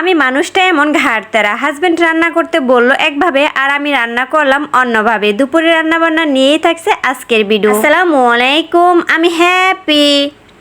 আমি মানুষটা এমন ঘাড়তেরা, হাজবেন্ড রান্না করতে বললো একভাবে আর আমি রান্না করলাম অন্যভাবে। দুপুরে রান্না বান্না নিয়েই থাকছে আজকের ভিডিও। আসসালামু আলাইকুম, আমি হ্যাপি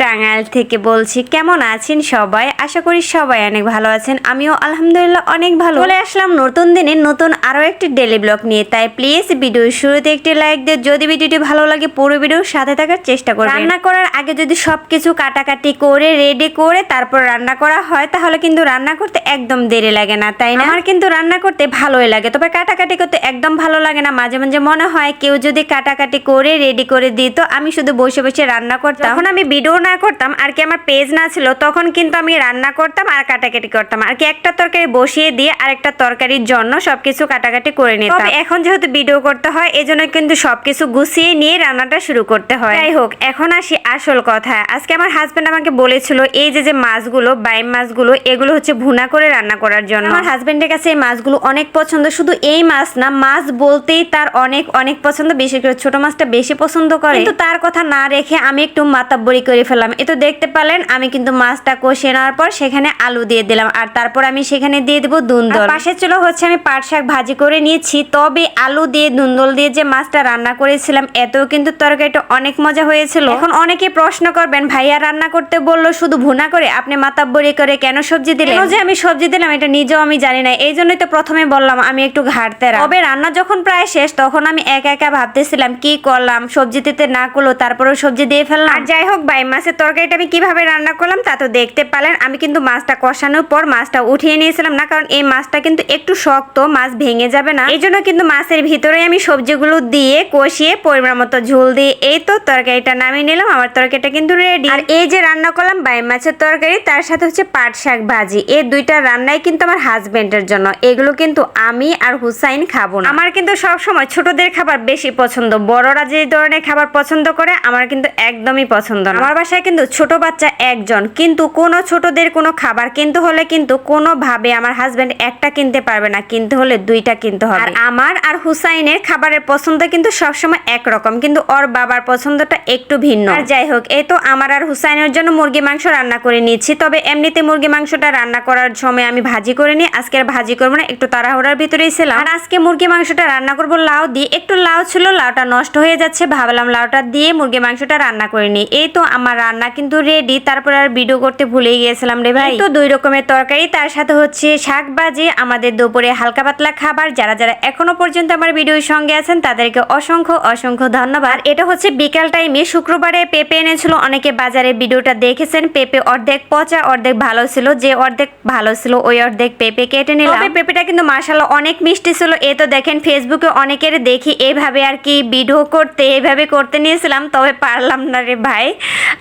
টাঙ্গাইল থেকে বলছি। কেমন আছেন সবাই? আশা করি সবাই অনেক ভালো আছেন। আমিও আলহামদুলিল্লাহ অনেক ভালো। চলে আসলাম নতুন দিনে নতুন আরো একটি ডেলি ব্লগ নিয়ে। তাই প্লিজ ভিডিওর শুরুতে একটি লাইক দিয়ে যদি ভিডিওটি ভালো লাগে পুরো ভিডিওর সাথে থাকার চেষ্টা করবেন। রান্না করার আগে যদি সবকিছু কাটাকাটি করে রেডি করে তারপর রান্না করা হয় তাহলে কিন্তু রান্না করতে একদম দেরি লাগে না, তাই না? আমার কিন্তু রান্না করতে ভালোই লাগে, তবে কাটাকাটি করতে একদম ভালো লাগে না। মাঝে মাঝে মনে হয় কেউ যদি কাটাকাটি করে রেডি করে দিত, আমি শুধু বসে বসে রান্না করতাম। তখন আমি ভিডিও না করতাম আর কি, আমার পেজ না ছিল, তখন কিন্তু আমি রান্না করতাম আর কাটাকাটি করতাম আর কি। একটা তরকারি বসিয়ে দিয়ে আরেকটা তরকারির জন্য সবকিছু কাটাকাটি করে নিতাম। এখন যেহেতু ভিডিও করতে হয় এজন্য কিন্তু সবকিছু গুছিয়ে নিয়ে রান্নাটা শুরু করতে হয়। যাই হোক, এখন আসি আসল কথা। আজকে আমার হাজবেন্ড আমাকে বলেছিল এই যে মাছগুলো, বাইম মাছগুলো, এগুলো হচ্ছে ভুনা করে রান্না করার জন্য। আমার হাজবেন্ডের কাছে এই মাছগুলো অনেক পছন্দ। শুধু এই মাছ না, মাছ বলতেই তার অনেক অনেক পছন্দ, বিশেষ করে ছোট মাছটা বেশি পছন্দ করে। কিন্তু তার কথা না রেখে আমি একটু মাতাব্বরি করে ফেললাম। এ তো দেখতে পারলেন আমি কিন্তু মাছটা কষিয়ে নেওয়ার পর সেখানে আলু দিয়ে দিলাম আর তারপর আমি সেখানে দিয়ে দেবো দুন্দল। পাশে ছিল হচ্ছে আমি পাট শাক ভাজি করে নিয়েছি। তবে আলু দিয়ে দুন্দল দিয়ে যে মাছটা রান্না করেছিলাম এতেও কিন্তু তরকারিটা অনেক মজা হয়েছিল। এখন অনেকে প্রশ্ন করবেন ভাইয়া রান্না করতে বললো শুধু ভুনা করে, আপনি মাতাব্বরি করে কেন সবজি দিলেন? কেন যে আমি সবজি দিলাম এটা নিজেও আমি জানি না, এই জন্যই তো প্রথমে বললাম আমি একটু ঘাটতেরা। তবে রান্না যখন প্রায় শেষ তখন আমি একা একা ভাবতেছিলাম কি করলাম, সবজি দিতে না করলো তারপরেও সবজি দিয়ে ফেললাম। আর যাই হোক, ভাই মাছের তরকারিটা আমি কিভাবে রান্না করলাম তা তো দেখতে পেলেন। আমি কিন্তু মাছটা কষানোর পর মাছটা উঠিয়ে নিয়েছিলাম না, কারণ এই মাছটা কিন্তু একটু শক্ত, মাছ ভেঙে যাবে না, এই জন্য কিন্তু মাছের ভিতরে আমি সবজিগুলো দিয়ে কষিয়ে পরিমাণ মতো ঝোল দিয়ে এই তো তরকারিটা নামিয়ে নিলাম। আমার তরকারিটা কিন্তু রেডি। আর এই যে রান্না করলাম বাইম মাছের তরকারি, তার সাথে হচ্ছে পাট শাক ভাজি, এই দুইটা রান্নাই কিন্তু আমার হাজবেন্ডের জন্য। এগুলো কিন্তু আমি আর হুসাইন খাবো না। আমার কিন্তু সবসময় ছোটদের খাবার বেশি পছন্দ, বড়রা যে ধরনের খাবার পছন্দ করে আমার কিন্তু একদমই পছন্দ না। আমার বাসায় কিন্তু ছোট বাচ্চা একজন, কিন্তু কোনো ছোটদের কোনো খাবার কিনতে হলে কিন্তু কোনোভাবে আমার হাজবেন্ড একটা কিনতে পারবে না, কিনতে হলে দুইটা কিনতে হবে। আর আমার আর হুসাইনের খাবারের পছন্দ কিন্তু সবসময় একরকম, কিন্তু ওর বাবার পছন্দটা একটু ভিন্ন। আর যাই হোক, এই তো আমার আর হুসাইনের জন্য মুরগি মাংস রান্না করে নিয়েছি। তবে এমনিতে মুরগি মাংসটা রান্না করার সময় আমি ভাজি করে নিই, আজকে আর ভাজি করবো না, একটু তাড়াহুড়ার ভিতরেই ছিলাম। আর আজকে মুরগি মাংসটা রান্না করবো লাউ দিয়ে। একটু লাউ ছিল, লাউটা নষ্ট হয়ে যাচ্ছে, ভাবলাম লাউটা দিয়ে মুরগি মাংসটা রান্না করে নিই। এই তো আমার রান্না কিন্তু রেডি। তারপরে আর ভিডিও করতে ভুলে গিয়েছিলাম রে ভাই। তো দুই রকমের তরকারি, তার সাথে হচ্ছে শাক ভাজি, আমাদের দুপুরে হালকা পাতলা খাবার। যারা যারা এখনো পর্যন্ত আমার ভিডিওর সঙ্গে আছেন তাদেরকে অসংখ্য অসংখ্য ধন্যবাদ। এটা হচ্ছে বিকাল টাইমে, শুক্রবারে পেঁপে এনেছিল অনেকে বাজারে, ভিডিওটা দেখেছেন। পেঁপে অর্ধেক পচা অর্ধেক ভালো ছিল, যে অর্ধেক ভালো ছিল ওই অর্ধেক পেঁপে কেটে নিলাম। পেঁপেটা কিন্তু মাশাআল্লাহ অনেক মিষ্টি ছিল। এই তো দেখেন ফেসবুকে অনেকের দেখি এইভাবে আর কি ভিডিও করতে, এইভাবে করতে নিয়েছিলাম, তবে পারলাম না রে ভাই।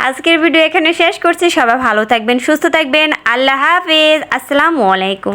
আজকের ভিডিও এখানে শেষ করছি। সবাই ভালো থাকবেন, সুস্থ থাকবেন, আল্লাহ হাফেজ, আসসালামু আলাইকুম।